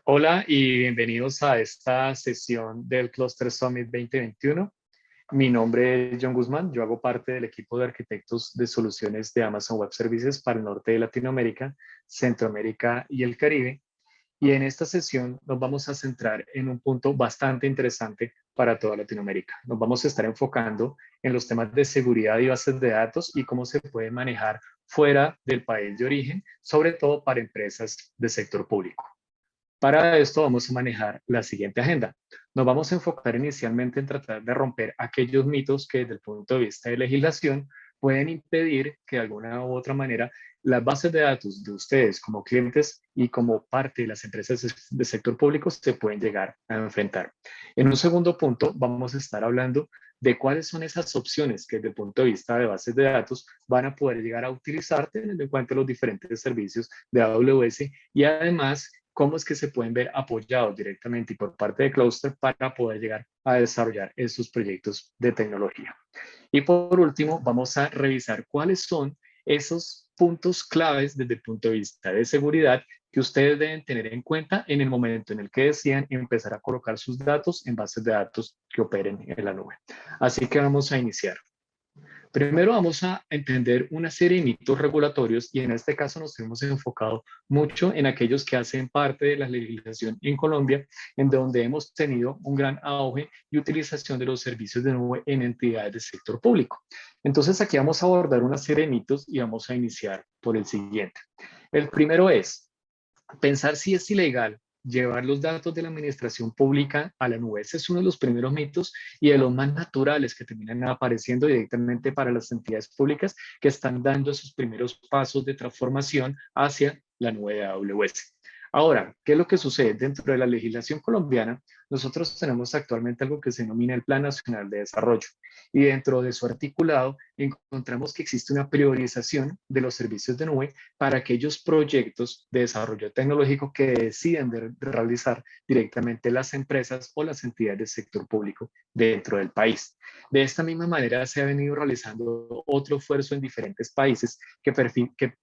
Hola y bienvenidos a esta sesión del Cluster Summit 2021. Mi nombre es John Guzmán, yo hago parte del equipo de arquitectos de soluciones de Amazon Web Services para el norte de Latinoamérica, Centroamérica y el Caribe. Y en esta sesión nos vamos a centrar en un punto bastante interesante para toda Latinoamérica. Nos vamos a estar enfocando en los temas de seguridad y bases de datos y cómo se puede manejar fuera del país de origen, sobre todo para empresas del sector público. Para esto vamos a manejar la siguiente agenda. Nos vamos a enfocar inicialmente en tratar de romper aquellos mitos que desde el punto de vista de legislación pueden impedir que de alguna u otra manera las bases de datos de ustedes como clientes y como parte de las empresas del sector público se pueden llegar a enfrentar. En un segundo punto vamos a estar hablando de cuáles son esas opciones que desde el punto de vista de bases de datos van a poder llegar a utilizar teniendo en cuenta los diferentes servicios de AWS y además cómo es que se pueden ver apoyados directamente y por parte de Cluster para poder llegar a desarrollar esos proyectos de tecnología. Y por último, vamos a revisar cuáles son esos puntos claves desde el punto de vista de seguridad que ustedes deben tener en cuenta en el momento en el que decidan empezar a colocar sus datos en bases de datos que operen en la nube. Así que vamos a iniciar. Primero vamos a entender una serie de mitos regulatorios y en este caso nos hemos enfocado mucho en aquellos que hacen parte de la legislación en Colombia, en donde hemos tenido un gran auge y utilización de los servicios de nube en entidades del sector público. Entonces aquí vamos a abordar una serie de mitos y vamos a iniciar por el siguiente. El primero es pensar si es ilegal llevar los datos de la administración pública a la nube. Ese es uno de los primeros mitos y de los más naturales que terminan apareciendo directamente para las entidades públicas que están dando sus primeros pasos de transformación hacia la nube de AWS. Ahora, ¿qué es lo que sucede? Dentro de la legislación colombiana, nosotros tenemos actualmente algo que se denomina el Plan Nacional de Desarrollo y dentro de su articulado encontramos que existe una priorización de los servicios de nube para aquellos proyectos de desarrollo tecnológico que deciden realizar directamente las empresas o las entidades del sector público dentro del país. De esta misma manera se ha venido realizando otro esfuerzo en diferentes países que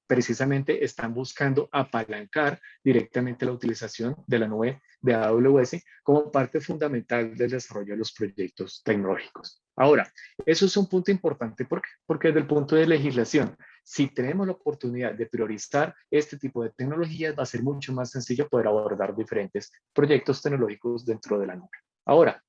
precisamente están buscando apalancar directamente la utilización de la nube de AWS como parte fundamental del desarrollo de los proyectos tecnológicos. Ahora, eso es un punto importante porque desde el punto de legislación, si tenemos la oportunidad de priorizar este tipo de tecnologías, va a ser mucho más sencillo poder abordar diferentes proyectos tecnológicos dentro de la nube. Ahora,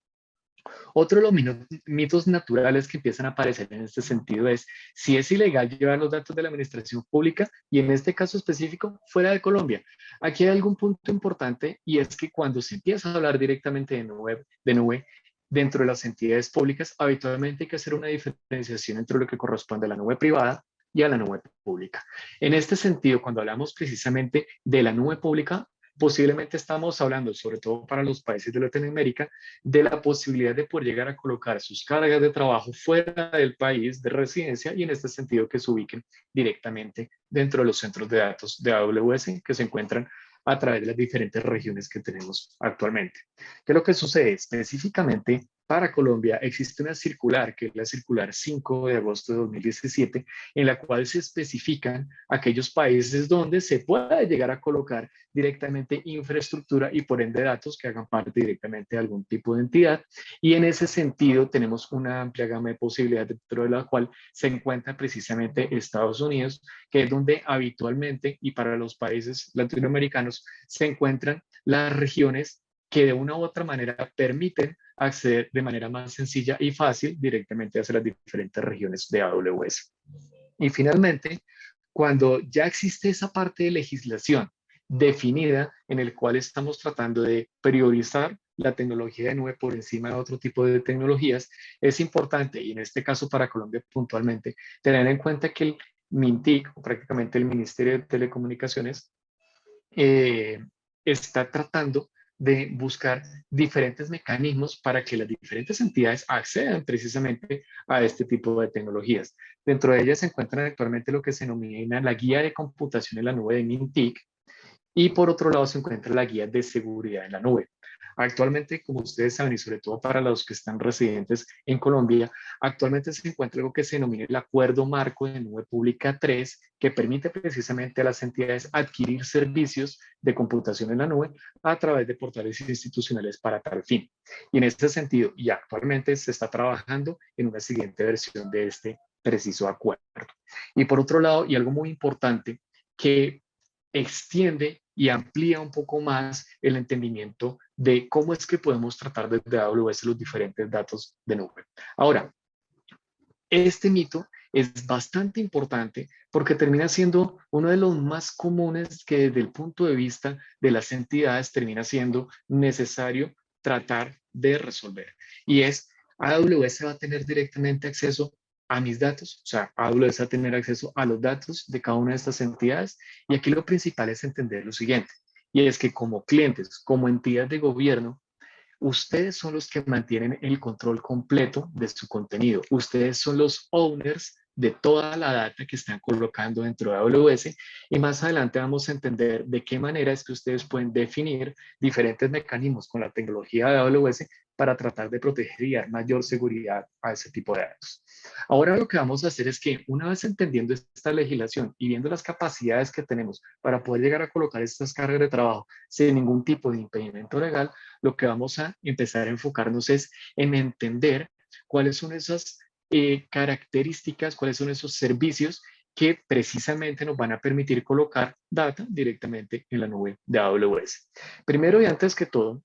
otro de los mitos naturales que empiezan a aparecer en este sentido es si es ilegal llevar los datos de la administración pública y en este caso específico fuera de Colombia. Aquí hay algún punto importante y es que cuando se empieza a hablar directamente de nube dentro de las entidades públicas, habitualmente hay que hacer una diferenciación entre lo que corresponde a la nube privada y a la nube pública. En este sentido, cuando hablamos precisamente de la nube pública, posiblemente estamos hablando, sobre todo para los países de Latinoamérica, de la posibilidad de poder llegar a colocar sus cargas de trabajo fuera del país de residencia y en este sentido que se ubiquen directamente dentro de los centros de datos de AWS que se encuentran a través de las diferentes regiones que tenemos actualmente. ¿Qué es lo que sucede? Específicamente para Colombia existe una circular, que es la circular 5 de agosto de 2017, en la cual se especifican aquellos países donde se puede llegar a colocar directamente infraestructura y por ende datos que hagan parte directamente de algún tipo de entidad. Y en ese sentido tenemos una amplia gama de posibilidades dentro de la cual se encuentra precisamente Estados Unidos, que es donde habitualmente y para los países latinoamericanos se encuentran las regiones que de una u otra manera permiten acceder de manera más sencilla y fácil directamente hacia las diferentes regiones de AWS. Y finalmente, cuando ya existe esa parte de legislación definida en el cual estamos tratando de priorizar la tecnología de nube por encima de otro tipo de tecnologías, es importante, y en este caso para Colombia puntualmente, tener en cuenta que el MINTIC, o prácticamente el Ministerio de Telecomunicaciones, eh, está tratando de buscar diferentes mecanismos para que las diferentes entidades accedan precisamente a este tipo de tecnologías. Dentro de ellas se encuentran actualmente lo que se denomina la guía de computación en la nube de MINTIC, Y por otro lado se encuentra la guía de seguridad en la nube. Actualmente, como ustedes saben, y sobre todo para los que están residentes en Colombia, actualmente se encuentra algo que se denomina el Acuerdo Marco de Nube Pública 3, que permite precisamente a las entidades adquirir servicios de computación en la nube a través de portales institucionales para tal fin. Y en este sentido, y actualmente se está trabajando en una siguiente versión de este preciso acuerdo. Y por otro lado, y algo muy importante, que extiende y amplía un poco más el entendimiento de cómo es que podemos tratar desde AWS los diferentes datos de nube. Ahora, este mito es bastante importante porque termina siendo uno de los más comunes que desde el punto de vista de las entidades termina siendo necesario tratar de resolver. Y es, AWS va a tener directamente acceso a mis datos, o sea, AWS va a tener acceso a los datos de cada una de estas entidades. Y aquí lo principal es entender lo siguiente, y es que como clientes, como entidad de gobierno, ustedes son los que mantienen el control completo de su contenido. Ustedes son los owners de toda la data que están colocando dentro de AWS, y más adelante vamos a entender de qué manera es que ustedes pueden definir diferentes mecanismos con la tecnología de AWS para tratar de proteger y dar mayor seguridad a ese tipo de datos. Ahora lo que vamos a hacer es que una vez entendiendo esta legislación y viendo las capacidades que tenemos para poder llegar a colocar estas cargas de trabajo sin ningún tipo de impedimento legal, lo que vamos a empezar a enfocarnos es en entender cuáles son esas características, cuáles son esos servicios que precisamente nos van a permitir colocar data directamente en la nube de AWS. Primero y antes que todo,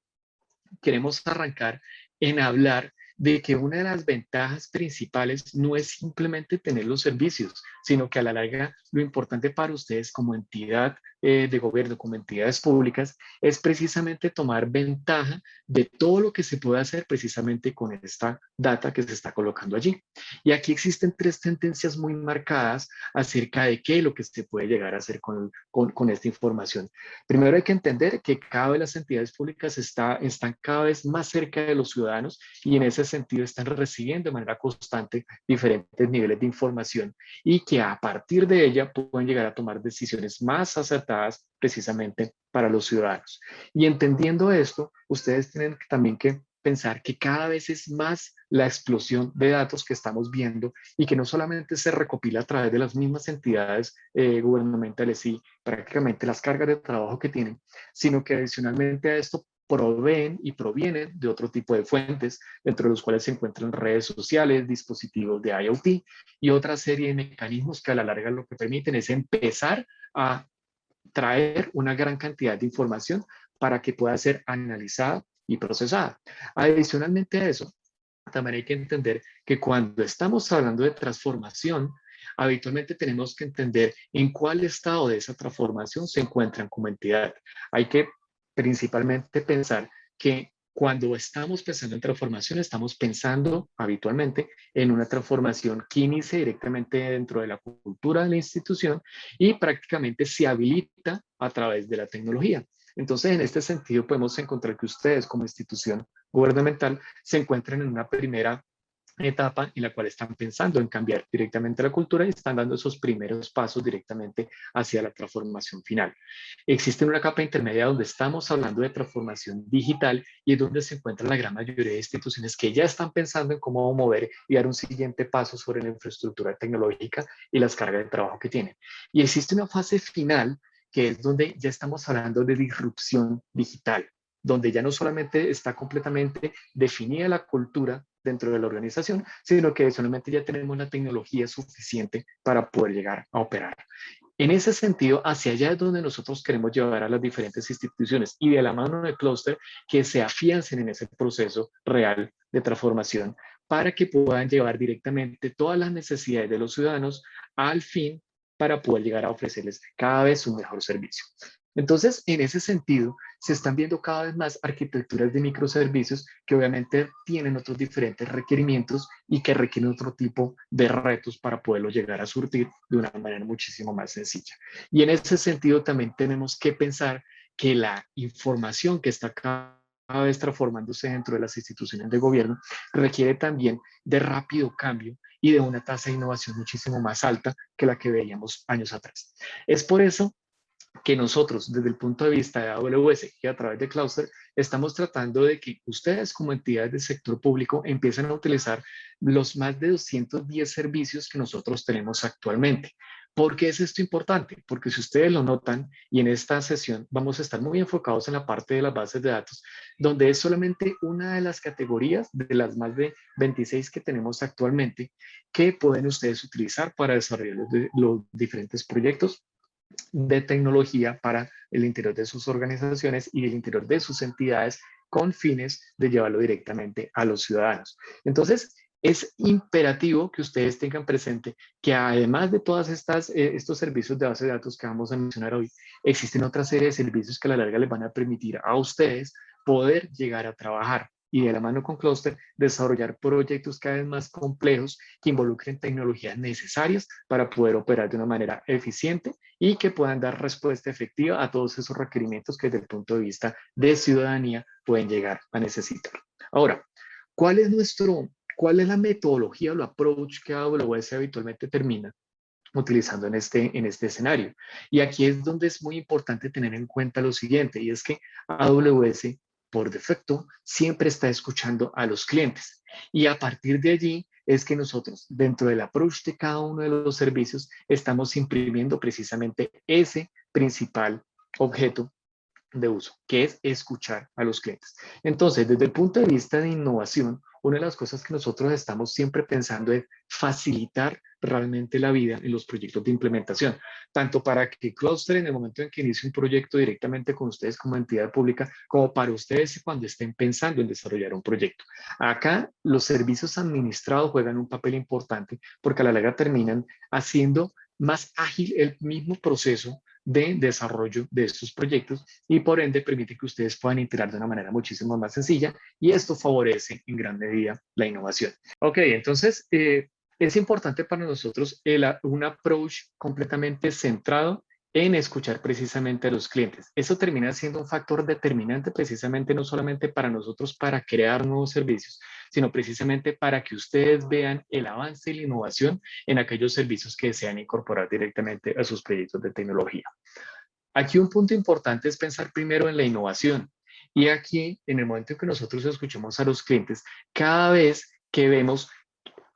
queremos arrancar en hablar de que una de las ventajas principales no es simplemente tener los servicios, sino que a la larga lo importante para ustedes como entidad de gobierno, como entidades públicas, es precisamente tomar ventaja de todo lo que se puede hacer precisamente con esta data que se está colocando allí. Y aquí existen tres tendencias muy marcadas acerca de qué es lo que se puede llegar a hacer con esta información. Primero hay que entender que cada vez las entidades públicas están cada vez más cerca de los ciudadanos, y en ese sentido están recibiendo de manera constante diferentes niveles de información, y que a partir de ella pueden llegar a tomar decisiones más acertadas precisamente para los ciudadanos. Y entendiendo esto, ustedes tienen también que pensar que cada vez es más la explosión de datos que estamos viendo, y que no solamente se recopila a través de las mismas entidades gubernamentales y prácticamente las cargas de trabajo que tienen, sino que adicionalmente a esto proveen y provienen de otro tipo de fuentes, dentro de los cuales se encuentran redes sociales, dispositivos de IoT y otra serie de mecanismos que a la larga lo que permiten es empezar a traer una gran cantidad de información para que pueda ser analizada y procesada. Adicionalmente a eso, también hay que entender que cuando estamos hablando de transformación, habitualmente tenemos que entender en cuál estado de esa transformación se encuentran como entidad. Hay que principalmente pensar que cuando estamos pensando en transformación, estamos pensando habitualmente en una transformación que inicia directamente dentro de la cultura de la institución y prácticamente se habilita a través de la tecnología. Entonces, en este sentido, podemos encontrar que ustedes como institución gubernamental se encuentran en una primera etapa en la cual están pensando en cambiar directamente la cultura y están dando esos primeros pasos directamente hacia la transformación final. Existe una capa intermedia donde estamos hablando de transformación digital, y es donde se encuentra la gran mayoría de instituciones que ya están pensando en cómo mover y dar un siguiente paso sobre la infraestructura tecnológica y las cargas de trabajo que tienen. Y existe una fase final que es donde ya estamos hablando de disrupción digital, donde ya no solamente está completamente definida la cultura dentro de la organización, sino que solamente ya tenemos la tecnología suficiente para poder llegar a operar. En ese sentido, hacia allá es donde nosotros queremos llevar a las diferentes instituciones, y de la mano de Cluster que se afiancen en ese proceso real de transformación para que puedan llevar directamente todas las necesidades de los ciudadanos al fin, para poder llegar a ofrecerles cada vez un mejor servicio. Entonces, en ese sentido, se están viendo cada vez más arquitecturas de microservicios que obviamente tienen otros diferentes requerimientos y que requieren otro tipo de retos para poderlo llegar a surtir de una manera muchísimo más sencilla. Y en ese sentido también tenemos que pensar que la información que está cada vez transformándose dentro de las instituciones de gobierno requiere también de rápido cambio y de una tasa de innovación muchísimo más alta que la que veíamos años atrás. Es por eso que nosotros desde el punto de vista de AWS y a través de Cluster estamos tratando de que ustedes como entidades del sector público empiecen a utilizar los más de 210 servicios que nosotros tenemos actualmente. ¿Por qué es esto importante? Porque si ustedes lo notan y en esta sesión vamos a estar muy enfocados en la parte de las bases de datos, donde es solamente una de las categorías de las más de 26 que tenemos actualmente que pueden ustedes utilizar para desarrollar los diferentes proyectos de tecnología para el interior de sus organizaciones y el interior de sus entidades con fines de llevarlo directamente a los ciudadanos. Entonces, es imperativo que ustedes tengan presente que además de todas estos servicios de base de datos que vamos a mencionar hoy, existen otra serie de servicios que a la larga les van a permitir a ustedes poder llegar a trabajar y de la mano con Cluster desarrollar proyectos cada vez más complejos que involucren tecnologías necesarias para poder operar de una manera eficiente y que puedan dar respuesta efectiva a todos esos requerimientos que desde el punto de vista de ciudadanía pueden llegar a necesitar. Ahora, ¿cuál es la metodología o el approach que AWS habitualmente termina utilizando en este escenario? Y aquí es donde es muy importante tener en cuenta lo siguiente, y es que AWS por defecto siempre está escuchando a los clientes. Y a partir de allí es que nosotros, dentro del approach de cada uno de los servicios, estamos imprimiendo precisamente ese principal objeto de uso, que es escuchar a los clientes. Entonces, desde el punto de vista de innovación, una de las cosas que nosotros estamos siempre pensando es facilitar realmente la vida en los proyectos de implementación, tanto para que Cluster en el momento en que inicie un proyecto directamente con ustedes como entidad pública, como para ustedes cuando estén pensando en desarrollar un proyecto. Acá los servicios administrados juegan un papel importante porque a la larga terminan haciendo más ágil el mismo proceso de desarrollo de estos proyectos y por ende permite que ustedes puedan integrar de una manera muchísimo más sencilla y esto favorece en gran medida la innovación. Ok, entonces es importante para nosotros un approach completamente centrado en escuchar precisamente a los clientes. Eso termina siendo un factor determinante precisamente no solamente para nosotros para crear nuevos servicios, sino precisamente para que ustedes vean el avance y la innovación en aquellos servicios que desean incorporar directamente a sus proyectos de tecnología. Aquí un punto importante es pensar primero en la innovación. Y aquí, en el momento en que nosotros escuchamos a los clientes, cada vez que vemos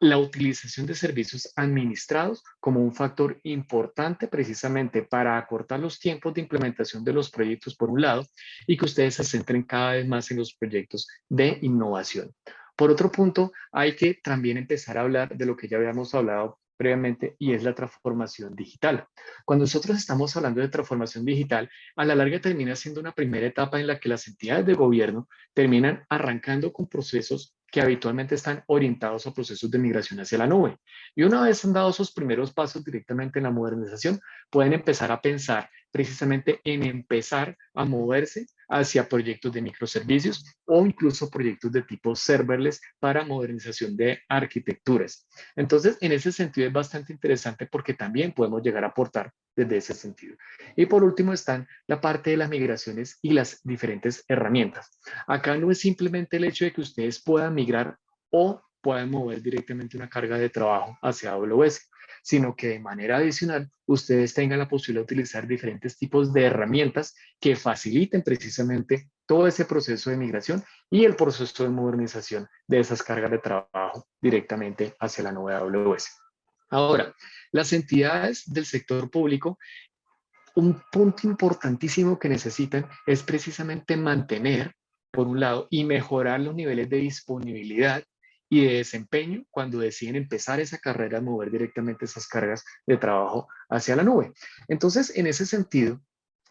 la utilización de servicios administrados como un factor importante precisamente para acortar los tiempos de implementación de los proyectos por un lado y que ustedes se centren cada vez más en los proyectos de innovación. Por otro punto, hay que también empezar a hablar de lo que ya habíamos hablado previamente y es la transformación digital. Cuando nosotros estamos hablando de transformación digital, a la larga termina siendo una primera etapa en la que las entidades de gobierno terminan arrancando con procesos que habitualmente están orientados a procesos de migración hacia la nube. Y una vez han dado esos primeros pasos directamente en la modernización, pueden empezar a pensar precisamente en empezar a moverse hacia proyectos de microservicios o incluso proyectos de tipo serverless para modernización de arquitecturas. Entonces, en ese sentido es bastante interesante porque también podemos llegar a aportar desde ese sentido. Y por último están la parte de las migraciones y las diferentes herramientas. Acá no es simplemente el hecho de que ustedes puedan migrar o puedan mover directamente una carga de trabajo hacia AWS, sino que de manera adicional ustedes tengan la posibilidad de utilizar diferentes tipos de herramientas que faciliten precisamente todo ese proceso de migración y el proceso de modernización de esas cargas de trabajo directamente hacia la nube AWS. Ahora, las entidades del sector público, un punto importantísimo que necesitan es precisamente mantener, por un lado, y mejorar los niveles de disponibilidad y de desempeño cuando deciden empezar esa carrera, mover directamente esas cargas de trabajo hacia la nube. Entonces, en ese sentido,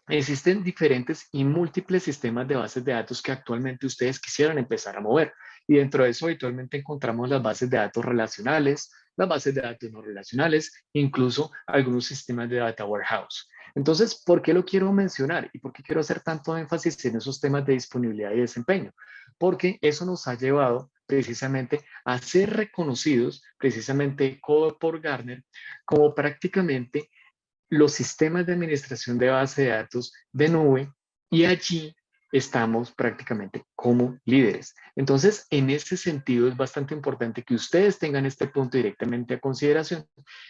existen diferentes y múltiples sistemas de bases de datos que actualmente ustedes quisieran empezar a mover. Y dentro de eso habitualmente encontramos las bases de datos relacionales, las bases de datos no relacionales, incluso algunos sistemas de data warehouse. Entonces, ¿por qué lo quiero mencionar y por qué quiero hacer tanto énfasis en esos temas de disponibilidad y desempeño? Porque eso nos ha llevado precisamente a ser reconocidos precisamente por Gartner como prácticamente los sistemas de administración de base de datos de nube y allí estamos prácticamente como líderes. Entonces, en ese sentido es bastante importante que ustedes tengan este punto directamente a consideración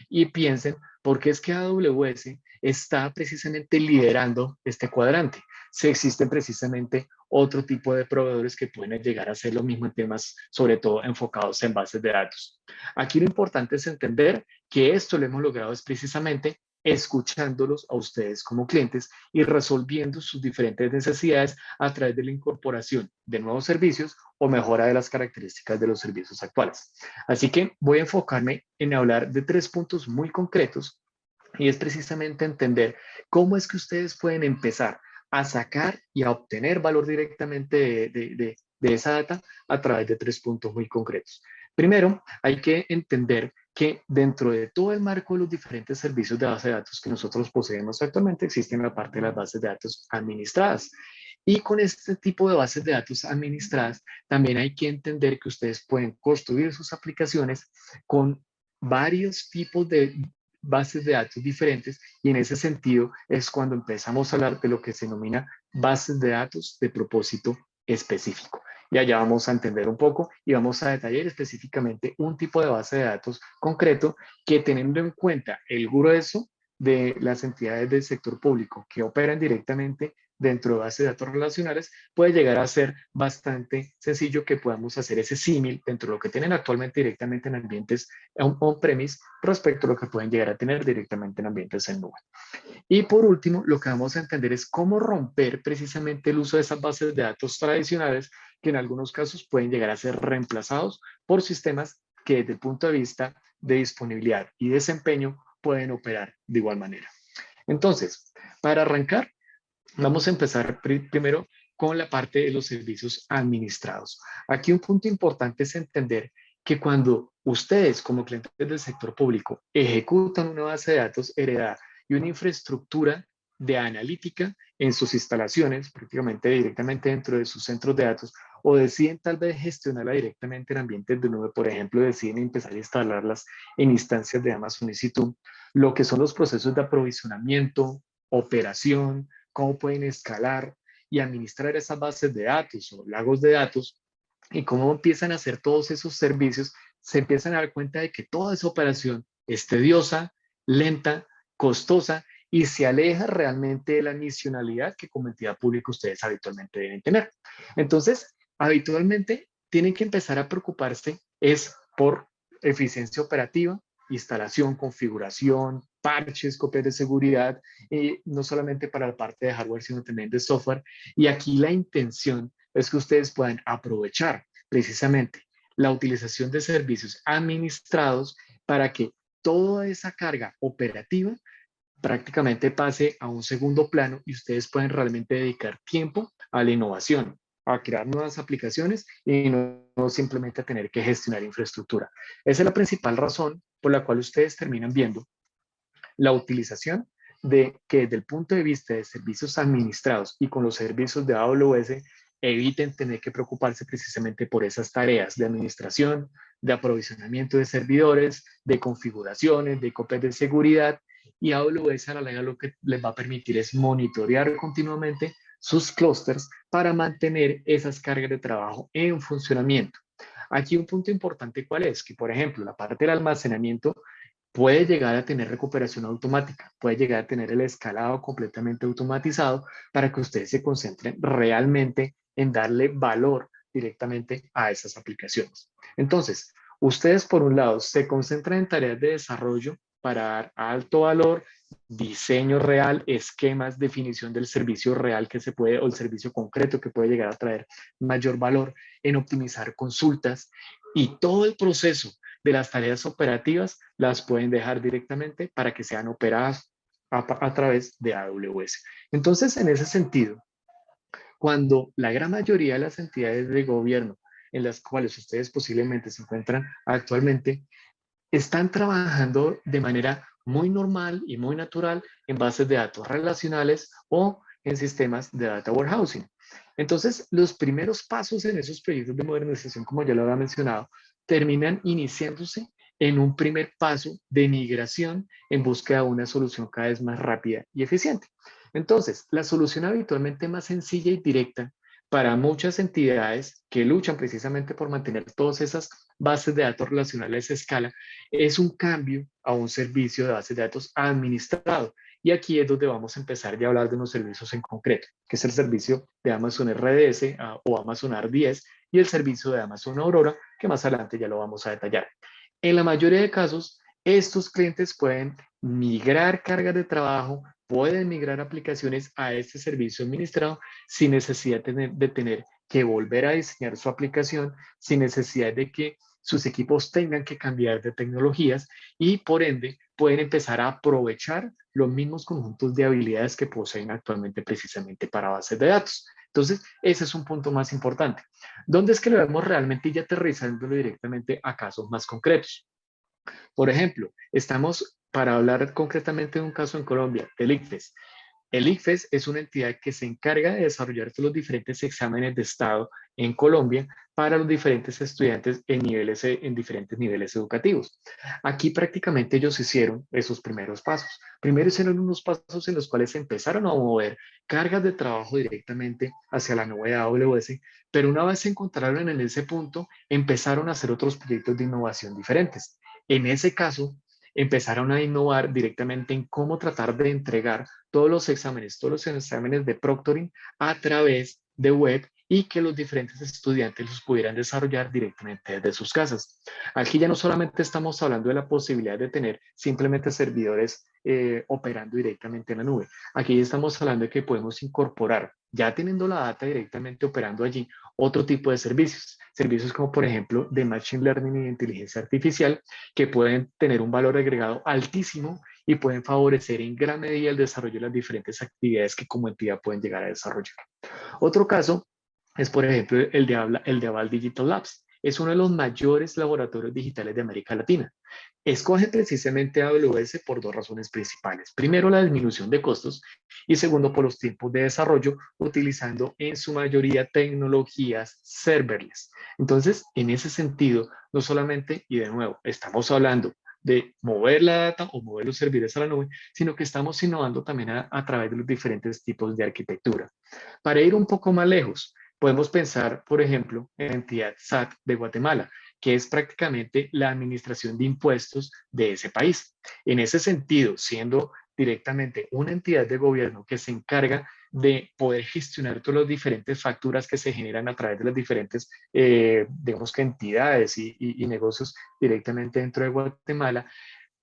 y piensen por qué es que AWS está precisamente liderando este cuadrante. Si existen precisamente otro tipo de proveedores que pueden llegar a hacer lo mismo en temas, sobre todo enfocados en bases de datos. Aquí lo importante es entender que esto lo hemos logrado es precisamente escuchándolos a ustedes como clientes y resolviendo sus diferentes necesidades a través de la incorporación de nuevos servicios o mejora de las características de los servicios actuales. Así que voy a enfocarme en hablar de 3 puntos muy concretos y es precisamente entender cómo es que ustedes pueden empezar a sacar y a obtener valor directamente de esa data a través de 3 puntos muy concretos. Primero, hay que entender que dentro de todo el marco de los diferentes servicios de base de datos que nosotros poseemos actualmente, existen la parte de las bases de datos administradas. Y con este tipo de bases de datos administradas, también hay que entender que ustedes pueden construir sus aplicaciones con varios tipos de bases de datos diferentes y en ese sentido es cuando empezamos a hablar de lo que se denomina bases de datos de propósito específico. Y allá vamos a entender un poco y vamos a detallar específicamente un tipo de base de datos concreto que teniendo en cuenta el grueso de las entidades del sector público que operan directamente dentro de bases de datos relacionales, puede llegar a ser bastante sencillo que podamos hacer ese símil dentro de lo que tienen actualmente directamente en ambientes on-premise respecto a lo que pueden llegar a tener directamente en ambientes en nube. Y por último, lo que vamos a entender es cómo romper precisamente el uso de esas bases de datos tradicionales que en algunos casos pueden llegar a ser reemplazados por sistemas que desde el punto de vista de disponibilidad y desempeño pueden operar de igual manera. Entonces, para arrancar, vamos a empezar primero con la parte de los servicios administrados. Aquí un punto importante es entender que cuando ustedes como clientes del sector público ejecutan una base de datos heredada y una infraestructura de analítica en sus instalaciones, prácticamente directamente dentro de sus centros de datos, o deciden tal vez gestionarla directamente en ambientes de nube, por ejemplo, deciden empezar a instalarlas en instancias de Amazon EC2, lo que son los procesos de aprovisionamiento, operación, cómo pueden escalar y administrar esas bases de datos o lagos de datos y cómo empiezan a hacer todos esos servicios, se empiezan a dar cuenta de que toda esa operación es tediosa, lenta, costosa y se aleja realmente de la misionalidad que como entidad pública ustedes habitualmente deben tener. Entonces, habitualmente tienen que empezar a preocuparse es por eficiencia operativa, instalación, configuración, parches, copias de seguridad, no solamente para la parte de hardware, sino también de software. Y aquí la intención es que ustedes puedan aprovechar precisamente la utilización de servicios administrados para que toda esa carga operativa prácticamente pase a un segundo plano y ustedes pueden realmente dedicar tiempo a la innovación, a crear nuevas aplicaciones y no simplemente a tener que gestionar infraestructura. Esa es la principal razón por la cual ustedes terminan viendo la utilización de que desde el punto de vista de servicios administrados y con los servicios de AWS eviten tener que preocuparse precisamente por esas tareas de administración, de aprovisionamiento de servidores, de configuraciones, de copias de seguridad y AWS a la larga lo que les va a permitir es monitorear continuamente sus clústeres para mantener esas cargas de trabajo en funcionamiento. Aquí un punto importante cuál es, que por ejemplo la parte del almacenamiento puede llegar a tener recuperación automática, puede llegar a tener el escalado completamente automatizado para que ustedes se concentren realmente en darle valor directamente a esas aplicaciones. Entonces, ustedes por un lado se concentran en tareas de desarrollo para dar alto valor, diseño real, esquemas, definición del servicio real que se puede o el servicio concreto que puede llegar a traer mayor valor en optimizar consultas y todo el proceso de las tareas operativas las pueden dejar directamente para que sean operadas a través de AWS. Entonces, en ese sentido, cuando la gran mayoría de las entidades de gobierno en las cuales ustedes posiblemente se encuentran actualmente, están trabajando de manera muy normal y muy natural en bases de datos relacionales o en sistemas de data warehousing. Entonces, los primeros pasos en esos proyectos de modernización, como ya lo había mencionado, terminan iniciándose en un primer paso de migración en búsqueda de una solución cada vez más rápida y eficiente. Entonces, la solución habitualmente más sencilla y directa para muchas entidades que luchan precisamente por mantener todas esas bases de datos relacionales a escala, es un cambio a un servicio de bases de datos administrado. Y aquí es donde vamos a empezar ya a hablar de unos servicios en concreto, que es el servicio de Amazon RDS o Amazon R10 y el servicio de Amazon Aurora, que más adelante ya lo vamos a detallar. En la mayoría de casos, estos clientes pueden migrar cargas de trabajo, pueden migrar aplicaciones a este servicio administrado sin necesidad de tener que volver a diseñar su aplicación, sin necesidad de que sus equipos tengan que cambiar de tecnologías y por ende pueden empezar a aprovechar los mismos conjuntos de habilidades que poseen actualmente precisamente para bases de datos. Entonces, ese es un punto más importante. ¿Dónde es que lo vemos realmente y aterrizándolo directamente a casos más concretos? Por ejemplo, estamos para hablar concretamente de un caso en Colombia, del ICFES. El ICFES es una entidad que se encarga de desarrollar los diferentes exámenes de estado en Colombia para los diferentes estudiantes en diferentes niveles educativos. Aquí prácticamente ellos hicieron esos primeros pasos. Primero hicieron unos pasos en los cuales empezaron a mover cargas de trabajo directamente hacia la nube de AWS, pero una vez se encontraron en ese punto, empezaron a hacer otros proyectos de innovación diferentes. En ese caso, empezaron a innovar directamente en cómo tratar de entregar todos los exámenes de proctoring a través de web y que los diferentes estudiantes los pudieran desarrollar directamente desde sus casas. Aquí ya no solamente estamos hablando de la posibilidad de tener simplemente servidores operando directamente en la nube. Aquí estamos hablando de que podemos incorporar, ya teniendo la data directamente operando allí, otro tipo de servicios. Servicios como por ejemplo de Machine Learning y de inteligencia artificial que pueden tener un valor agregado altísimo y pueden favorecer en gran medida el desarrollo de las diferentes actividades que como entidad pueden llegar a desarrollar. Otro caso es, por ejemplo, el de Aval Digital Labs. Es uno de los mayores laboratorios digitales de América Latina. Escoge precisamente AWS por dos razones principales. Primero, la disminución de costos y segundo, por los tiempos de desarrollo, utilizando en su mayoría tecnologías serverless. Entonces, en ese sentido, no solamente, y de nuevo, estamos hablando de mover la data o mover los servidores a la nube, sino que estamos innovando también a través de los diferentes tipos de arquitectura. Para ir un poco más lejos, podemos pensar, por ejemplo, en la entidad SAT de Guatemala, que es prácticamente la administración de impuestos de ese país. En ese sentido, siendo directamente una entidad de gobierno que se encarga de poder gestionar todas las diferentes facturas que se generan a través de las diferentes, digamos que entidades y negocios directamente dentro de Guatemala,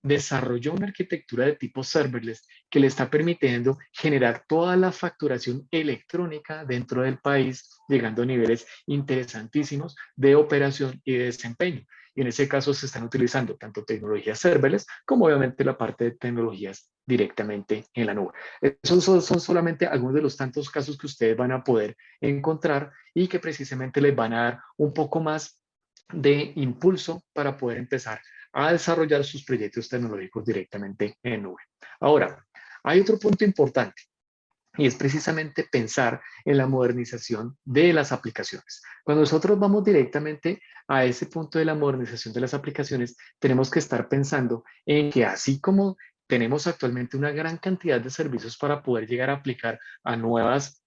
desarrolló una arquitectura de tipo serverless que le está permitiendo generar toda la facturación electrónica dentro del país, llegando a niveles interesantísimos de operación y de desempeño. Y en ese caso se están utilizando tanto tecnologías serverless como obviamente la parte de tecnologías directamente en la nube. Esos son solamente algunos de los tantos casos que ustedes van a poder encontrar y que precisamente les van a dar un poco más de impulso para poder empezar a desarrollar sus proyectos tecnológicos directamente en nube. Ahora, hay otro punto importante y es precisamente pensar en la modernización de las aplicaciones. Cuando nosotros vamos directamente a ese punto de la modernización de las aplicaciones, tenemos que estar pensando en que así como tenemos actualmente una gran cantidad de servicios para poder llegar a aplicar a nuevos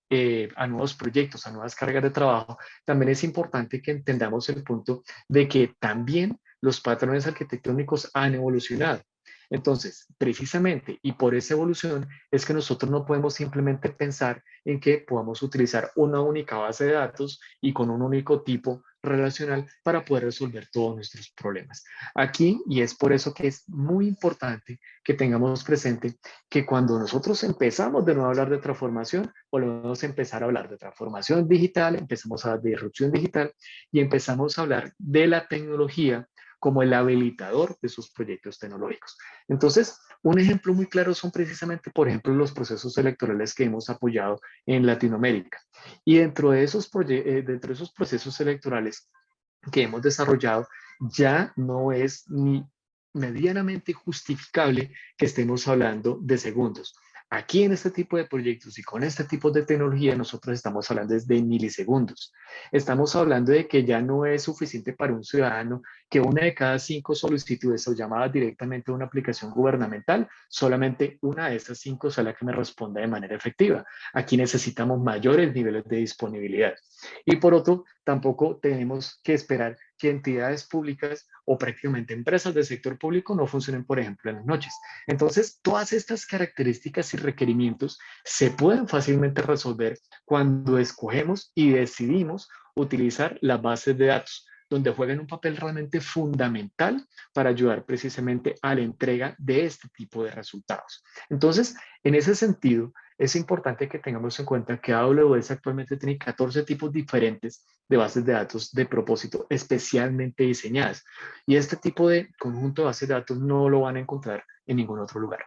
proyectos, a nuevas cargas de trabajo, también es importante que entendamos el punto de que también los patrones arquitectónicos han evolucionado. Entonces, precisamente, y por esa evolución es que nosotros no podemos simplemente pensar en que podamos utilizar una única base de datos y con un único tipo relacional para poder resolver todos nuestros problemas. Aquí, y es por eso que es muy importante que tengamos presente que cuando nosotros empezamos de nuevo a hablar de transformación, volvemos a empezar a hablar de transformación digital, empezamos a hablar de disrupción digital y empezamos a hablar de la tecnología como el habilitador de sus proyectos tecnológicos. Entonces, un ejemplo muy claro son precisamente, por ejemplo, los procesos electorales que hemos apoyado en Latinoamérica. Y dentro de esos procesos electorales que hemos desarrollado, ya no es ni medianamente justificable que estemos hablando de segundos. Aquí en este tipo de proyectos y con este tipo de tecnología nosotros estamos hablando desde milisegundos. Estamos hablando de que ya no es suficiente para un ciudadano que una de cada 5 solicitudes o llamadas directamente a una aplicación gubernamental, solamente una de esas 5 sea la que me responda de manera efectiva. Aquí necesitamos mayores niveles de disponibilidad. Y por otro, tampoco tenemos que esperar que entidades públicas o prácticamente empresas del sector público no funcionen, por ejemplo, en las noches. Entonces, todas estas características y requerimientos se pueden fácilmente resolver cuando escogemos y decidimos utilizar las bases de datos, donde juegan un papel realmente fundamental para ayudar precisamente a la entrega de este tipo de resultados. Entonces, en ese sentido, es importante que tengamos en cuenta que AWS actualmente tiene 14 tipos diferentes de bases de datos de propósito especialmente diseñadas. Y este tipo de conjunto de bases de datos no lo van a encontrar en ningún otro lugar.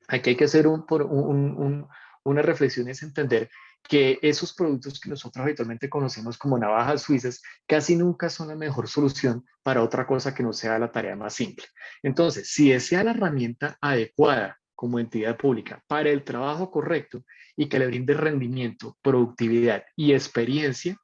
Aquí hay que hacer una reflexión, es entender que esos productos que nosotros habitualmente conocemos como navajas suizas casi nunca son la mejor solución para otra cosa que no sea la tarea más simple. Entonces, si desea la herramienta adecuada como entidad pública para el trabajo correcto y que le brinde rendimiento, productividad y experiencia,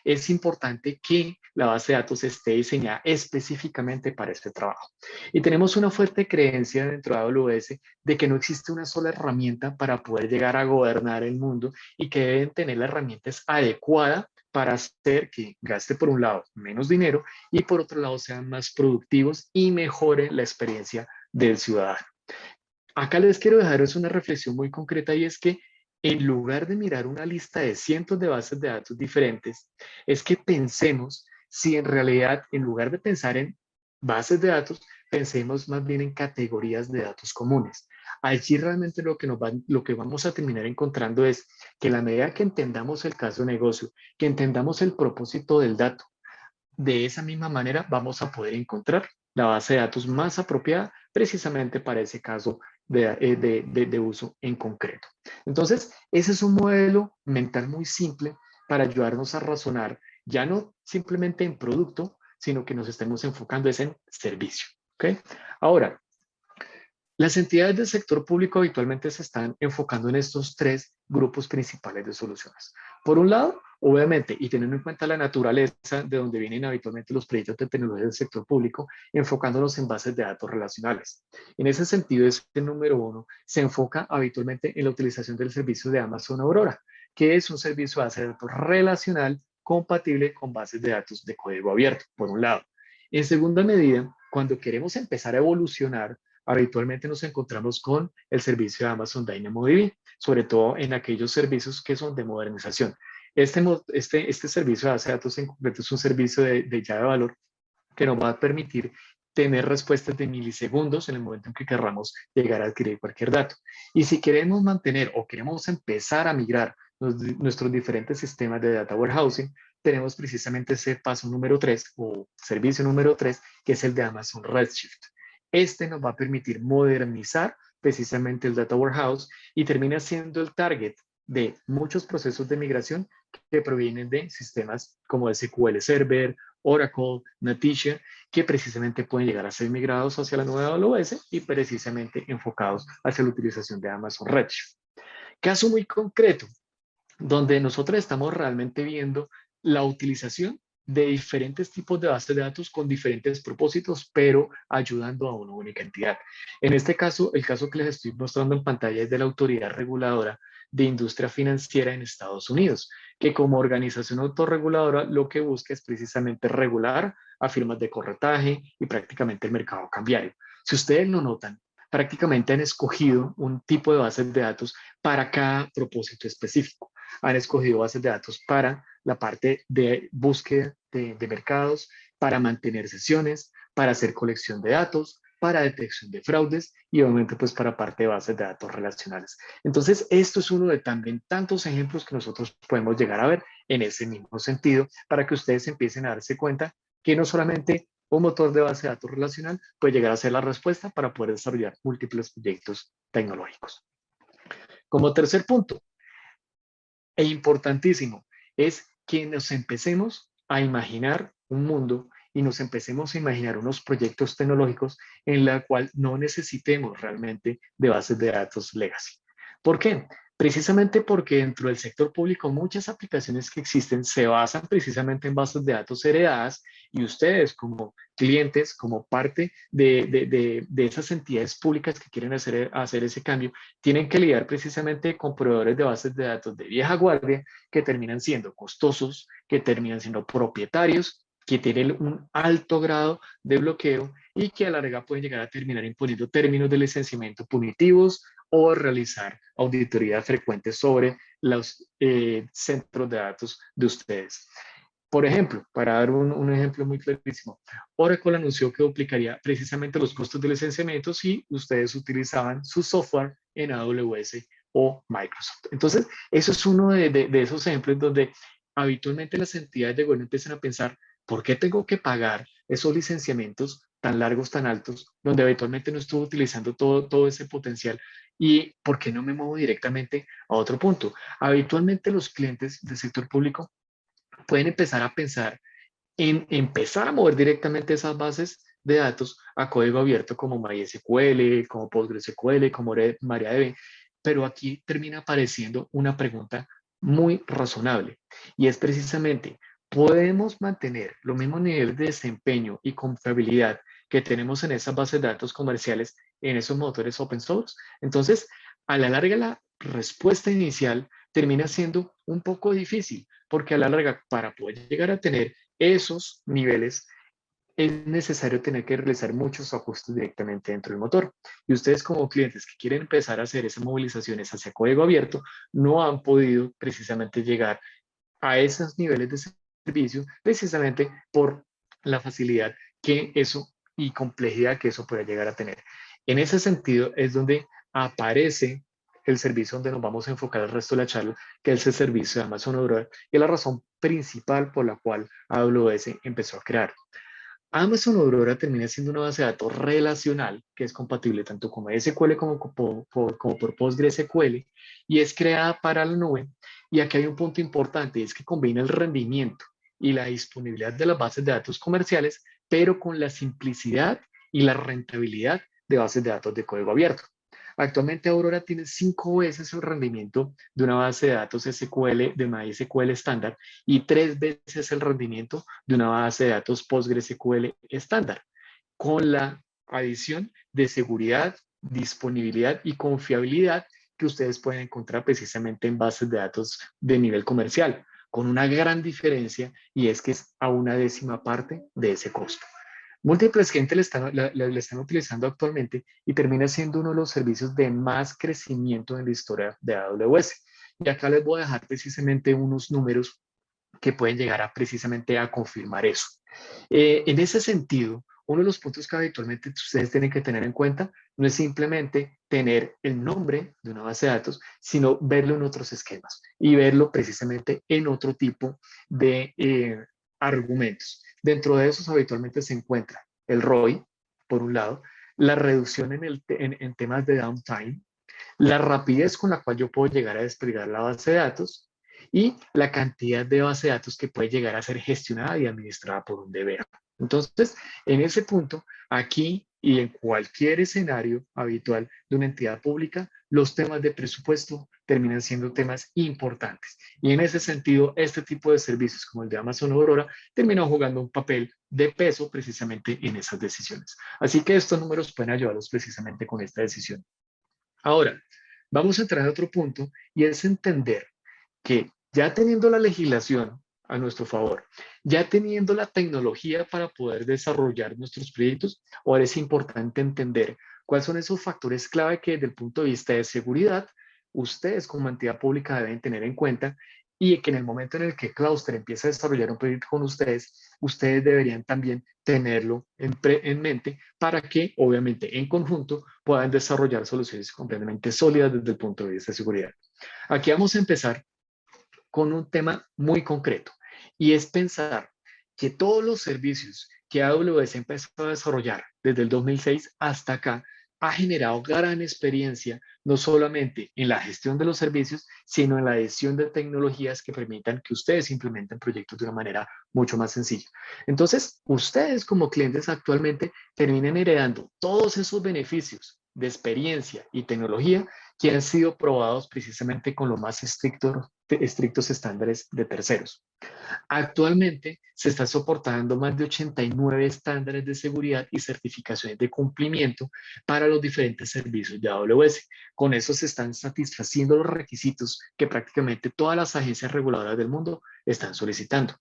es importante que la base de datos esté diseñada específicamente para este trabajo. Y tenemos una fuerte creencia dentro de AWS de que no existe una sola herramienta para poder llegar a gobernar el mundo y que deben tener la herramienta adecuada para hacer que gaste por un lado menos dinero y por otro lado sean más productivos y mejore la experiencia del ciudadano. Acá les quiero dejar una reflexión muy concreta y es que en lugar de mirar una lista de cientos de bases de datos diferentes, es que pensemos si en realidad, en lugar de pensar en bases de datos, pensemos más bien en categorías de datos comunes. Allí realmente lo que vamos a terminar encontrando es que a la medida que entendamos el caso de negocio, que entendamos el propósito del dato, de esa misma manera vamos a poder encontrar la base de datos más apropiada precisamente para ese caso de uso en concreto. Entonces, ese es un modelo mental muy simple para ayudarnos a razonar ya no simplemente en producto, sino que nos estemos enfocando es en servicio. ¿Okay? Ahora, las entidades del sector público habitualmente se están enfocando en estos 3 grupos principales de soluciones. Por un lado, obviamente, y teniendo en cuenta la naturaleza de donde vienen habitualmente los proyectos de tecnología del sector público, enfocándonos en bases de datos relacionales. En ese sentido, este número 1 se enfoca habitualmente en la utilización del servicio de Amazon Aurora, que es un servicio de base de datos relacional compatible con bases de datos de código abierto, por un lado. En segunda medida, cuando queremos empezar a evolucionar, habitualmente nos encontramos con el servicio de Amazon DynamoDB, sobre todo en aquellos servicios que son de modernización. Este servicio de base de datos en concreto es un servicio de llave de valor que nos va a permitir tener respuestas de milisegundos en el momento en que querramos llegar a adquirir cualquier dato. Y si queremos mantener o queremos empezar a migrar nuestros diferentes sistemas de data warehousing, tenemos precisamente ese paso número 3 o servicio número 3, que es el de Amazon Redshift. Este nos va a permitir modernizar precisamente el data warehouse y termina siendo el target de muchos procesos de migración que provienen de sistemas como SQL Server, Oracle, Natisha, que precisamente pueden llegar a ser migrados hacia la nueva AWS y precisamente enfocados hacia la utilización de Amazon Redshift. Caso muy concreto, donde nosotros estamos realmente viendo la utilización de diferentes tipos de bases de datos con diferentes propósitos, pero ayudando a una única entidad. En este caso, el caso que les estoy mostrando en pantalla es de la Autoridad Reguladora de Industria Financiera en Estados Unidos, que como organización autorreguladora lo que busca es precisamente regular a firmas de corretaje y prácticamente el mercado cambiario. Si ustedes lo notan, prácticamente han escogido un tipo de bases de datos para cada propósito específico. Han escogido bases de datos para la parte de búsqueda de mercados, para mantener sesiones, para hacer colección de datos, para detección de fraudes y obviamente pues para parte de bases de datos relacionales. Entonces, esto es uno de también tantos ejemplos que nosotros podemos llegar a ver en ese mismo sentido para que ustedes empiecen a darse cuenta que no solamente un motor de base de datos relacional puede llegar a ser la respuesta para poder desarrollar múltiples proyectos tecnológicos. Como tercer punto, e importantísimo, es que nos empecemos a imaginar un mundo y nos empecemos a imaginar unos proyectos tecnológicos en la cual no necesitemos realmente de bases de datos legacy. ¿Por qué? Precisamente porque dentro del sector público muchas aplicaciones que existen se basan precisamente en bases de datos heredadas y ustedes como clientes, como parte de esas entidades públicas que quieren hacer ese cambio, tienen que lidiar precisamente con proveedores de bases de datos de vieja guardia que terminan siendo costosos, que terminan siendo propietarios, que tienen un alto grado de bloqueo y que a la larga pueden llegar a terminar imponiendo términos de licenciamiento punitivos o realizar auditorías frecuentes sobre los centros de datos de ustedes. Por ejemplo, para dar un ejemplo muy clarísimo, Oracle anunció que duplicaría precisamente los costos de licenciamiento si ustedes utilizaban su software en AWS o Microsoft. Entonces, eso es uno de esos ejemplos donde habitualmente las entidades de gobierno empiezan a pensar, ¿por qué tengo que pagar esos licenciamientos tan largos, tan altos, donde habitualmente no estuve utilizando todo ese potencial? ¿Y por qué no me muevo directamente a otro punto? Habitualmente los clientes del sector público pueden empezar a pensar en empezar a mover directamente esas bases de datos a código abierto como MySQL, como PostgreSQL, como MariaDB, pero aquí termina apareciendo una pregunta muy razonable y es precisamente, ¿podemos mantener los mismos niveles de desempeño y confiabilidad que tenemos en esas bases de datos comerciales en esos motores open source? Entonces, a la larga la respuesta inicial termina siendo un poco difícil, porque a la larga, para poder llegar a tener esos niveles, es necesario tener que realizar muchos ajustes directamente dentro del motor. Y ustedes como clientes que quieren empezar a hacer esas movilizaciones hacia código abierto, no han podido precisamente llegar a esos niveles de servicio precisamente por la facilidad que eso y complejidad que eso puede llegar a tener. En ese sentido es donde aparece el servicio donde nos vamos a enfocar el resto de la charla, que es el servicio de Amazon Aurora, y es la razón principal por la cual AWS empezó a crear. Amazon Aurora termina siendo una base de datos relacional que es compatible tanto con MySQL como por PostgreSQL y es creada para la nube. Y aquí hay un punto importante, es que combina el rendimiento y la disponibilidad de las bases de datos comerciales, pero con la simplicidad y la rentabilidad de bases de datos de código abierto. Actualmente Aurora tiene 5 veces el rendimiento de una base de datos SQL de MySQL estándar y 3 veces el rendimiento de una base de datos PostgreSQL estándar, con la adición de seguridad, disponibilidad y confiabilidad que ustedes pueden encontrar precisamente en bases de datos de nivel comercial, con una gran diferencia y es que es a una décima parte de ese costo. Múltiples gente le están utilizando actualmente y termina siendo uno de los servicios de más crecimiento en la historia de AWS. Y acá les voy a dejar precisamente unos números que pueden llegar a precisamente a confirmar eso. En ese sentido, uno de los puntos que habitualmente ustedes tienen que tener en cuenta no es simplemente tener el nombre de una base de datos, sino verlo en otros esquemas y verlo precisamente en otro tipo de argumentos. Dentro de esos habitualmente se encuentra el ROI, por un lado, la reducción en temas de downtime, la rapidez con la cual yo puedo llegar a desplegar la base de datos y la cantidad de base de datos que puede llegar a ser gestionada y administrada por un DBA. Entonces, en ese punto, aquí y en cualquier escenario habitual de una entidad pública, los temas de presupuesto terminan siendo temas importantes. Y en ese sentido, este tipo de servicios como el de Amazon Aurora terminan jugando un papel de peso precisamente en esas decisiones. Así que estos números pueden ayudarlos precisamente con esta decisión. Ahora, vamos a entrar a otro punto y es entender que ya teniendo la legislación a nuestro favor, ya teniendo la tecnología para poder desarrollar nuestros proyectos, ahora es importante entender cuáles son esos factores clave que desde el punto de vista de seguridad, ustedes como entidad pública deben tener en cuenta y que en el momento en el que Cluster empiece a desarrollar un proyecto con ustedes, ustedes deberían también tenerlo en mente para que, obviamente, en conjunto puedan desarrollar soluciones completamente sólidas desde el punto de vista de seguridad. Aquí vamos a empezar con un tema muy concreto y es pensar que todos los servicios que AWS empezó a desarrollar desde el 2006 hasta acá ha generado gran experiencia, no solamente en la gestión de los servicios, sino en la adición de tecnologías que permitan que ustedes implementen proyectos de una manera mucho más sencilla. Entonces, ustedes como clientes actualmente terminan heredando todos esos beneficios de experiencia y tecnología que han sido probados precisamente con los más estrictos estándares de terceros. Actualmente se está soportando más de 89 estándares de seguridad y certificaciones de cumplimiento para los diferentes servicios de AWS. Con eso se están satisfaciendo los requisitos que prácticamente todas las agencias reguladoras del mundo están solicitando.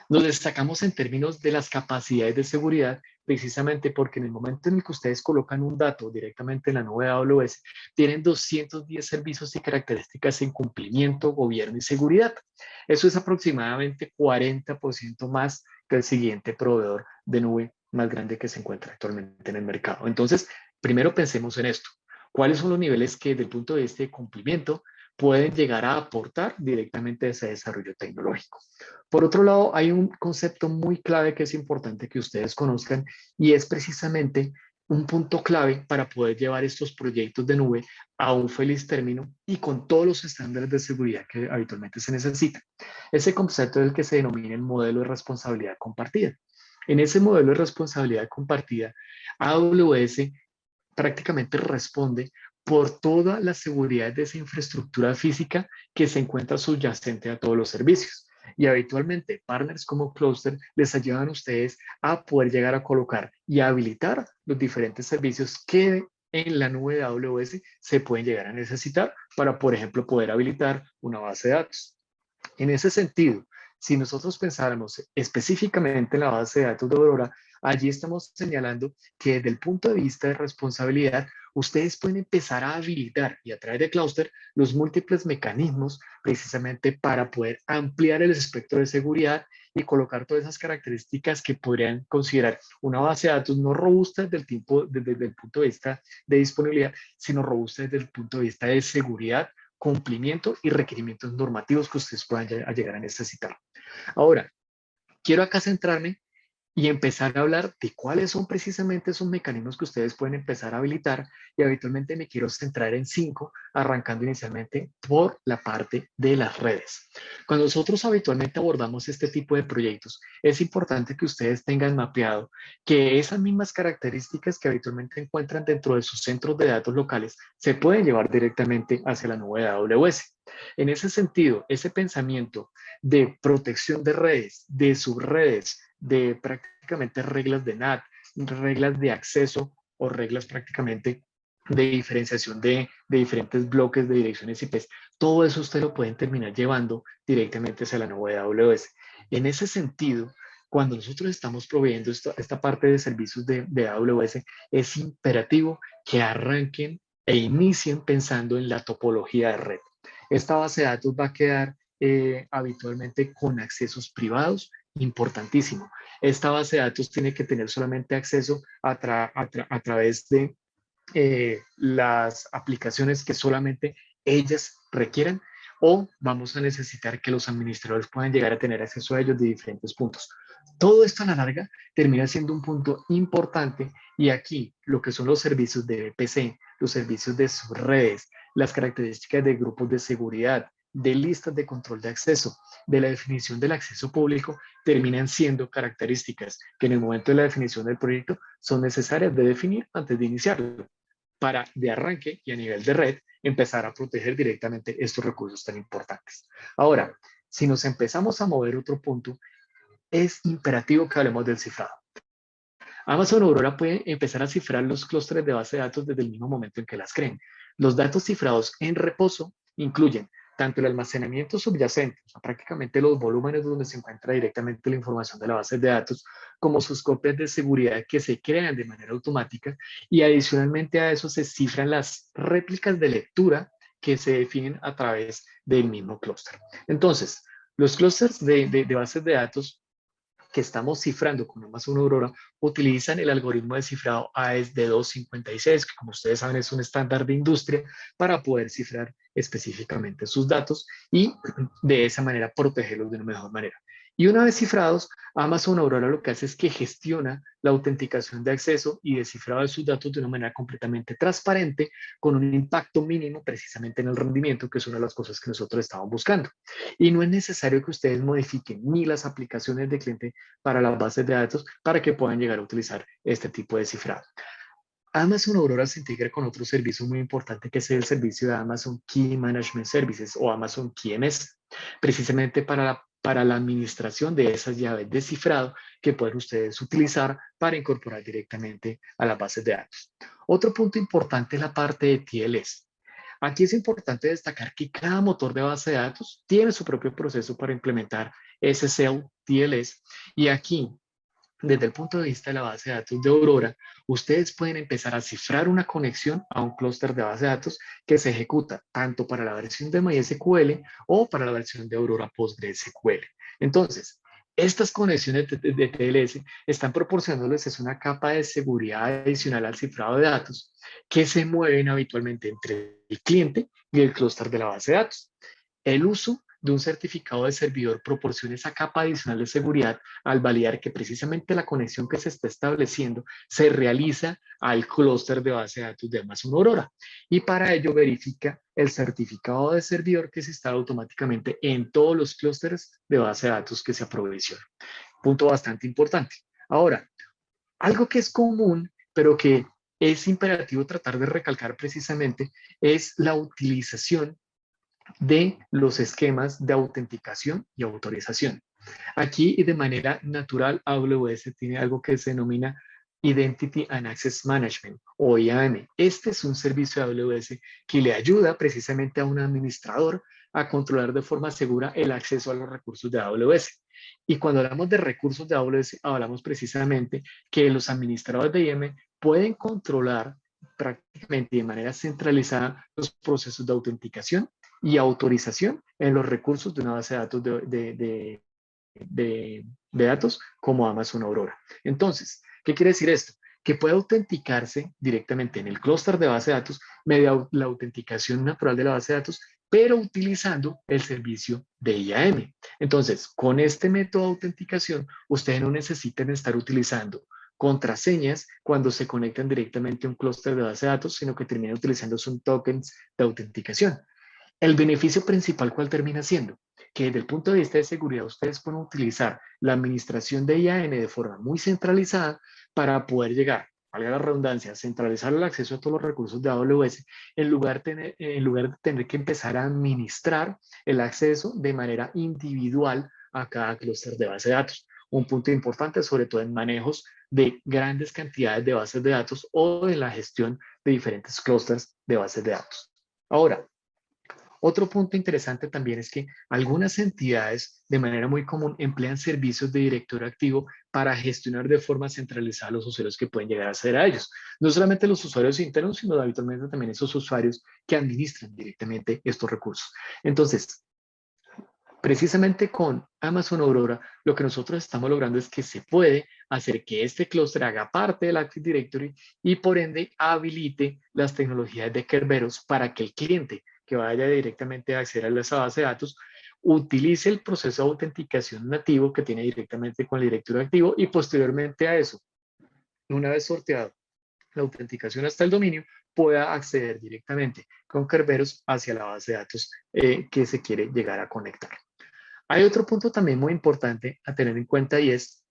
Nos destacamos en términos de las capacidades de seguridad, precisamente porque en el momento en el que ustedes colocan un dato directamente en la nube de AWS, tienen 210 servicios y características en cumplimiento, gobierno y seguridad. Eso es aproximadamente 40% más que el siguiente proveedor de nube más grande que se encuentra actualmente en el mercado. Entonces, primero pensemos en esto. ¿Cuáles son los niveles que desde el punto de vista de cumplimiento pueden llegar a aportar directamente a ese desarrollo tecnológico? Por otro lado, hay un concepto muy clave que es importante que ustedes conozcan y es precisamente un punto clave para poder llevar estos proyectos de nube a un feliz término y con todos los estándares de seguridad que habitualmente se necesitan. Ese concepto es el que se denomina el modelo de responsabilidad compartida. En ese modelo de responsabilidad compartida, AWS prácticamente responde por toda la seguridad de esa infraestructura física que se encuentra subyacente a todos los servicios. Y habitualmente partners como Cluster les ayudan a ustedes a poder llegar a colocar y a habilitar los diferentes servicios que en la nube de AWS se pueden llegar a necesitar para, por ejemplo, poder habilitar una base de datos. En ese sentido, si nosotros pensáramos específicamente en la base de datos de Aurora, allí estamos señalando que desde el punto de vista de responsabilidad, ustedes pueden empezar a habilitar y a través de Cluster los múltiples mecanismos precisamente para poder ampliar el espectro de seguridad y colocar todas esas características que podrían considerar una base de datos no robusta desde el punto de vista de disponibilidad, sino robusta desde el punto de vista de seguridad, cumplimiento y requerimientos normativos que ustedes puedan llegar a necesitar. Ahora, quiero acá centrarme y empezar a hablar de cuáles son precisamente esos mecanismos que ustedes pueden empezar a habilitar y habitualmente me quiero centrar en 5, arrancando inicialmente por la parte de las redes. Cuando nosotros habitualmente abordamos este tipo de proyectos, es importante que ustedes tengan mapeado que esas mismas características que habitualmente encuentran dentro de sus centros de datos locales se pueden llevar directamente hacia la nube de AWS. En ese sentido, ese pensamiento de protección de redes, de subredes, de prácticamente reglas de NAT, reglas de acceso o reglas prácticamente de diferenciación de diferentes bloques de direcciones IP. Todo eso usted lo pueden terminar llevando directamente hacia la nube de AWS. En ese sentido, cuando nosotros estamos proveyendo esta parte de servicios de AWS, es imperativo que arranquen e inicien pensando en la topología de red. Esta base de datos va a quedar habitualmente con accesos privados, importantísimo. Esta base de datos tiene que tener solamente acceso a través de las aplicaciones que solamente ellas requieran o vamos a necesitar que los administradores puedan llegar a tener acceso a ellos de diferentes puntos. Todo esto a la larga termina siendo un punto importante y aquí lo que son los servicios de VPC, los servicios de subredes, las características de grupos de seguridad, de listas de control de acceso, de la definición del acceso público, terminan siendo características que en el momento de la definición del proyecto son necesarias de definir antes de iniciarlo, para de arranque y a nivel de red empezar a proteger directamente estos recursos tan importantes. Ahora, si nos empezamos a mover otro punto, es imperativo que hablemos del cifrado. Amazon Aurora puede empezar a cifrar los clústeres de base de datos desde el mismo momento en que las creen. Los datos cifrados en reposo incluyen tanto el almacenamiento subyacente, o sea, prácticamente los volúmenes donde se encuentra directamente la información de la base de datos, como sus copias de seguridad que se crean de manera automática y adicionalmente a eso se cifran las réplicas de lectura que se definen a través del mismo clúster. Entonces, los clústeres de bases de datos que estamos cifrando con Amazon Aurora utilizan el algoritmo de cifrado AES de 256, que como ustedes saben es un estándar de industria para poder cifrar específicamente sus datos y de esa manera protegerlos de una mejor manera. Y una vez cifrados, Amazon Aurora lo que hace es que gestiona la autenticación de acceso y descifrado de sus datos de una manera completamente transparente, con un impacto mínimo precisamente en el rendimiento, que es una de las cosas que nosotros estamos buscando. Y no es necesario que ustedes modifiquen ni las aplicaciones de cliente para las bases de datos para que puedan llegar a utilizar este tipo de cifrado. Amazon Aurora se integra con otro servicio muy importante que es el servicio de Amazon Key Management Services o Amazon KMS, precisamente para la administración de esas llaves de cifrado que pueden ustedes utilizar para incorporar directamente a las bases de datos. Otro punto importante es la parte de TLS. Aquí es importante destacar que cada motor de base de datos tiene su propio proceso para implementar SSL, TLS, y aquí desde el punto de vista de la base de datos de Aurora, ustedes pueden empezar a cifrar una conexión a un clúster de base de datos que se ejecuta tanto para la versión de MySQL o para la versión de Aurora PostgreSQL. Entonces, estas conexiones de TLS están proporcionándoles es una capa de seguridad adicional al cifrado de datos que se mueven habitualmente entre el cliente y el clúster de la base de datos. El uso de un certificado de servidor proporciona esa capa adicional de seguridad al validar que precisamente la conexión que se está estableciendo se realiza al clúster de base de datos de Amazon Aurora. Y para ello verifica el certificado de servidor que se instala automáticamente en todos los clústeres de base de datos que se aprovisionan. Punto bastante importante. Ahora, algo que es común, pero que es imperativo tratar de recalcar precisamente, es la utilización de los esquemas de autenticación y autorización. Aquí, y de manera natural, AWS tiene algo que se denomina Identity and Access Management o IAM. Este es un servicio de AWS que le ayuda precisamente a un administrador a controlar de forma segura el acceso a los recursos de AWS. Y cuando hablamos de recursos de AWS, hablamos precisamente que los administradores de IAM pueden controlar prácticamente de manera centralizada los procesos de autenticación y autorización en los recursos de una base de datos de datos como Amazon Aurora. Entonces, ¿qué quiere decir esto? Que puede autenticarse directamente en el clúster de base de datos mediante la autenticación natural de la base de datos, pero utilizando el servicio de IAM. Entonces, con este método de autenticación, ustedes no necesitan estar utilizando contraseñas cuando se conectan directamente a un clúster de base de datos, sino que terminan utilizando son tokens de autenticación. El beneficio principal, ¿cuál termina siendo? Que desde el punto de vista de seguridad ustedes pueden utilizar la administración de IAM de forma muy centralizada para poder llegar, valga la redundancia, centralizar el acceso a todos los recursos de AWS en lugar de tener que empezar a administrar el acceso de manera individual a cada clúster de base de datos. Un punto importante, sobre todo en manejos de grandes cantidades de bases de datos o en la gestión de diferentes clústeres de bases de datos. Ahora, otro punto interesante también es que algunas entidades de manera muy común emplean servicios de directorio activo para gestionar de forma centralizada los usuarios que pueden llegar a acceder a ellos. No solamente los usuarios internos, sino habitualmente también esos usuarios que administran directamente estos recursos. Entonces, precisamente con Amazon Aurora, lo que nosotros estamos logrando es que se puede hacer que este clúster haga parte del Active Directory y por ende habilite las tecnologías de Kerberos para que el cliente que vaya directamente a acceder a esa base de datos utilice el proceso de autenticación nativo que tiene directamente con el directorio activo y posteriormente a eso, una vez sorteado la autenticación hasta el dominio, pueda acceder directamente con Kerberos hacia la base de datos que se quiere llegar a conectar. Hay otro punto también muy importante a tener en cuenta y es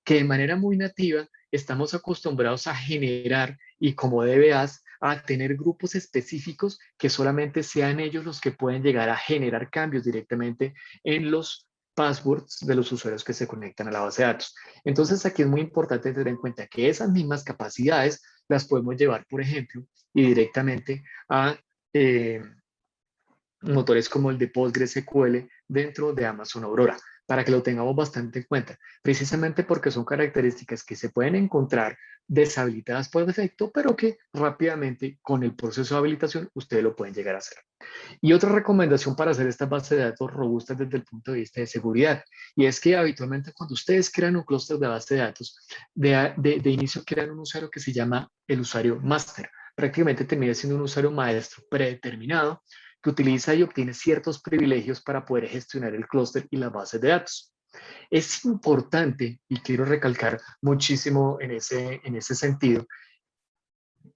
que de manera muy nativa estamos acostumbrados a generar y como DBAs a tener grupos específicos que solamente sean ellos los que pueden llegar a generar cambios directamente en los passwords de los usuarios que se conectan a la base de datos. Entonces aquí es muy importante tener en cuenta que esas mismas capacidades las podemos llevar, por ejemplo, y directamente a motores como el de PostgreSQL dentro de Amazon Aurora, para que lo tengamos bastante en cuenta, precisamente porque son características que se pueden encontrar deshabilitadas por defecto, pero que rápidamente con el proceso de habilitación ustedes lo pueden llegar a hacer. Y otra recomendación para hacer estas bases de datos robustas desde el punto de vista de seguridad, y es que habitualmente cuando ustedes crean un clúster de base de datos, de inicio crean un usuario que se llama el usuario master. Prácticamente termina siendo un usuario maestro predeterminado que utiliza y obtiene ciertos privilegios para poder gestionar el clúster y las bases de datos. Es importante, y quiero recalcar muchísimo en ese sentido,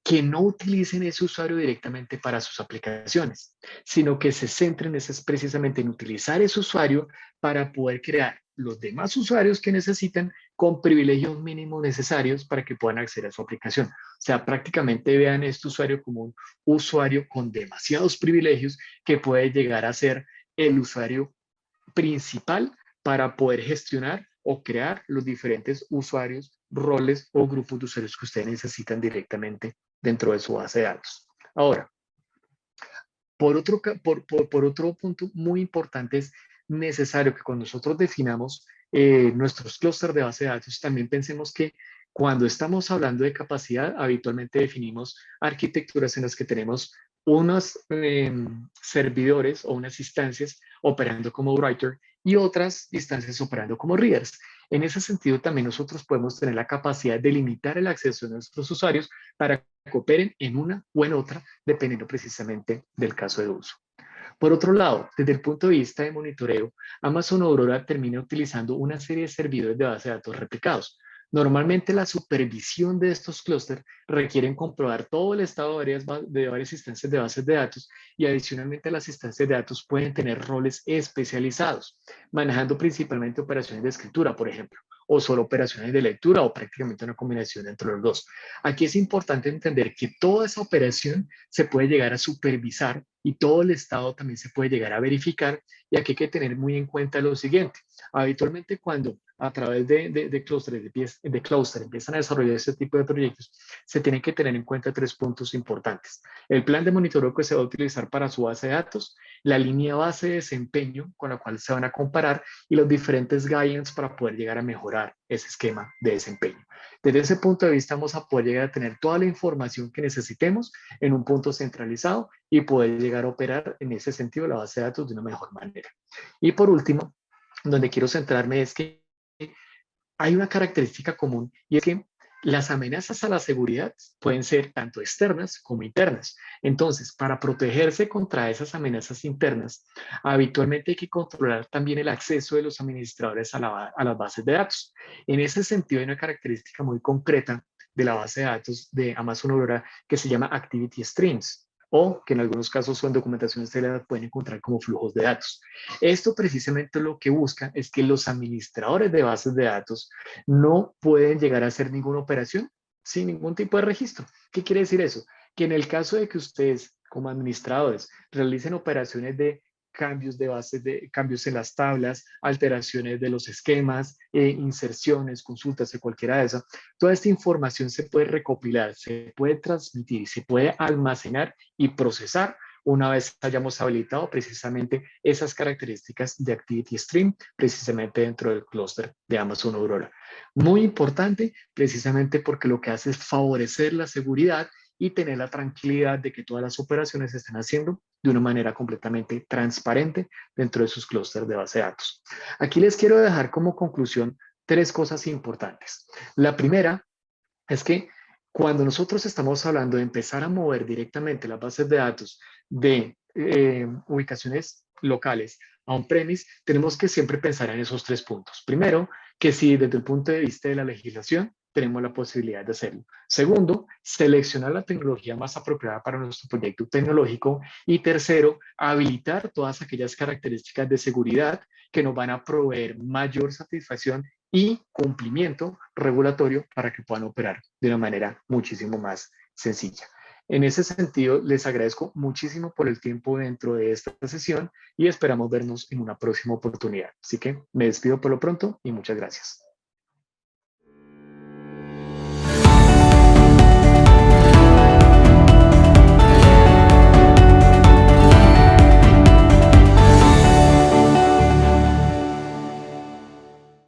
que no utilicen ese usuario directamente para sus aplicaciones, sino que se centren precisamente en utilizar ese usuario para poder crear los demás usuarios que necesitan con privilegios mínimos necesarios para que puedan acceder a su aplicación. O sea, prácticamente vean este usuario como un usuario con demasiados privilegios que puede llegar a ser el usuario principal para poder gestionar o crear los diferentes usuarios, roles o grupos de usuarios que ustedes necesitan directamente dentro de su base de datos. Ahora, por otro punto muy importante, es necesario que cuando nosotros definamos nuestros clústeres de base de datos, también pensemos que cuando estamos hablando de capacidad, habitualmente definimos arquitecturas en las que tenemos unos servidores o unas instancias operando como writer y otras instancias operando como readers. En ese sentido, también nosotros podemos tener la capacidad de limitar el acceso de nuestros usuarios para que operen en una o en otra, dependiendo precisamente del caso de uso. Por otro lado, desde el punto de vista de monitoreo, Amazon Aurora termina utilizando una serie de servidores de base de datos replicados. Normalmente la supervisión de estos clústeres requieren comprobar todo el estado de varias instancias de bases de datos y adicionalmente las instancias de datos pueden tener roles especializados, manejando principalmente operaciones de escritura, por ejemplo, o solo operaciones de lectura o prácticamente una combinación entre los dos. Aquí es importante entender que toda esa operación se puede llegar a supervisar y todo el estado también se puede llegar a verificar, y aquí hay que tener muy en cuenta lo siguiente. Habitualmente cuando a través de clústeres empiezan a desarrollar este tipo de proyectos, se tienen que tener en cuenta 3 puntos importantes. El plan de monitoreo que se va a utilizar para su base de datos, la línea base de desempeño con la cual se van a comparar y los diferentes guidelines para poder llegar a mejorar ese esquema de desempeño. Desde ese punto de vista vamos a poder llegar a tener toda la información que necesitemos en un punto centralizado y poder llegar a operar en ese sentido la base de datos de una mejor manera. Y por último, donde quiero centrarme es que hay una característica común y es que las amenazas a la seguridad pueden ser tanto externas como internas. Entonces, para protegerse contra esas amenazas internas, habitualmente hay que controlar también el acceso de los administradores a las bases de datos. En ese sentido, hay una característica muy concreta de la base de datos de Amazon Aurora que se llama Activity Streams, o que en algunos casos son documentaciones que la pueden encontrar como flujos de datos. Esto precisamente lo que busca es que los administradores de bases de datos no pueden llegar a hacer ninguna operación sin ningún tipo de registro. ¿Qué quiere decir eso? Que en el caso de que ustedes como administradores realicen operaciones de cambios en las tablas, alteraciones de los esquemas, inserciones, consultas de cualquiera de esas, toda esta información se puede recopilar, se puede transmitir, se puede almacenar y procesar una vez hayamos habilitado precisamente esas características de Activity Stream, precisamente dentro del clúster de Amazon Aurora. Muy importante, precisamente porque lo que hace es favorecer la seguridad y tener la tranquilidad de que todas las operaciones se están haciendo de una manera completamente transparente dentro de sus clústeres de base de datos. Aquí les quiero dejar como conclusión 3 cosas importantes. La primera es que cuando nosotros estamos hablando de empezar a mover directamente las bases de datos de ubicaciones locales a on-premise, tenemos que siempre pensar en esos 3 puntos. Primero, que si desde el punto de vista de la legislación tenemos la posibilidad de hacerlo. Segundo, seleccionar la tecnología más apropiada para nuestro proyecto tecnológico. Y tercero, habilitar todas aquellas características de seguridad que nos van a proveer mayor satisfacción y cumplimiento regulatorio para que puedan operar de una manera muchísimo más sencilla. En ese sentido, les agradezco muchísimo por el tiempo dentro de esta sesión y esperamos vernos en una próxima oportunidad. Así que me despido por lo pronto y muchas gracias.